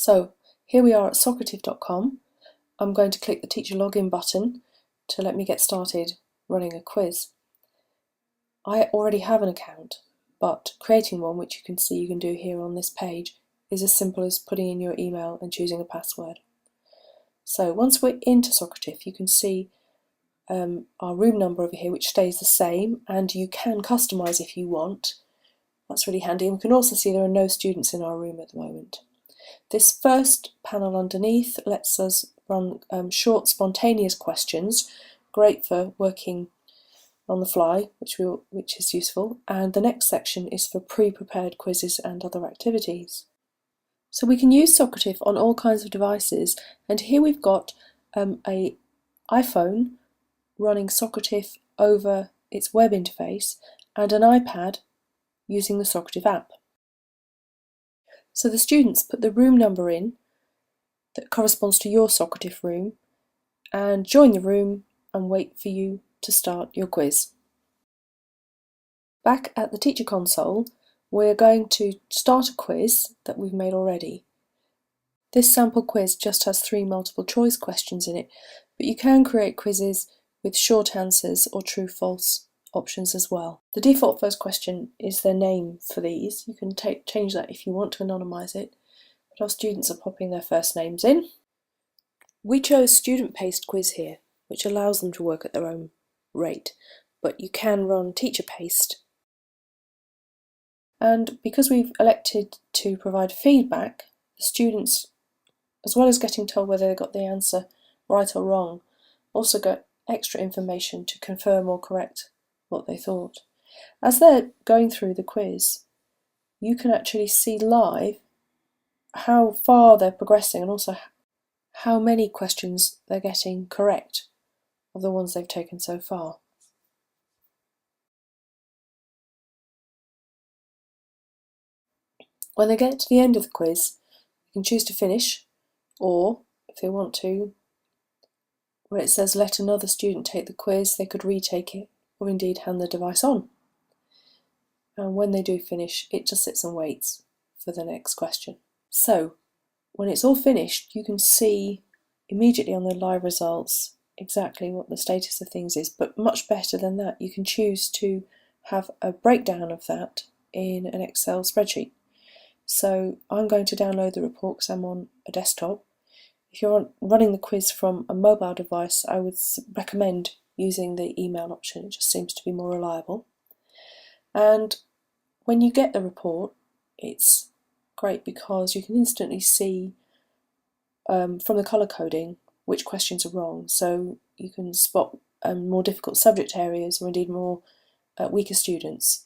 So here we are at Socrative.com. I'm going to click the teacher login button to let me get started running a quiz. I already have an account, but creating one, which you can see you can do here on this page, is as simple as putting in your email and choosing a password. So once we're into Socrative, you can see our room number over here, which stays the same, and you can customise if you want. That's really handy. And we can also see there are no students in our room at the moment. This first panel underneath lets us run short, spontaneous questions, great for working on the fly, which is useful. And the next section is for pre-prepared quizzes and other activities. So we can use Socrative on all kinds of devices, and here we've got an iPhone running Socrative over its web interface and an iPad using the Socrative app. So the students put the room number in that corresponds to your Socrative room and join the room and wait for you to start your quiz. Back at the teacher console, we're going to start a quiz that we've made already. This sample quiz just has 3 multiple choice questions in it, but you can create quizzes with short answers or true-false options as well. The default first question is their name for these. You can change that if you want to anonymise it, but our students are popping their first names in. We chose student-paced quiz here, which allows them to work at their own rate, but you can run teacher-paced. And because we've elected to provide feedback, the students, as well as getting told whether they got the answer right or wrong, also get extra information to confirm or correct what they thought. As they're going through the quiz, you can actually see live how far they're progressing and also how many questions they're getting correct of the ones they've taken so far. When they get to the end of the quiz, you can choose to finish, or if they want to, where it says let another student take the quiz, they could retake it or indeed hand the device on. And when they do finish, it just sits and waits for the next question. So when it's all finished, you can see immediately on the live results exactly what the status of things is, but much better than that, you can choose to have a breakdown of that in an Excel spreadsheet. So I'm going to download the report because I'm on a desktop. If you're running the quiz from a mobile device, I would recommend using the email option. It just seems to be more reliable. And when you get the report, it's great because you can instantly see from the colour coding which questions are wrong. So you can spot more difficult subject areas or indeed more weaker students.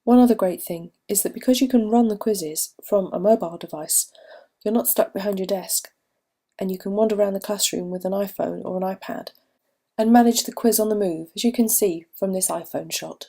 One other great thing is that because you can run the quizzes from a mobile device, you're not stuck behind your desk and you can wander around the classroom with an iPhone or an iPad and manage the quiz on the move, as you can see from this iPhone shot.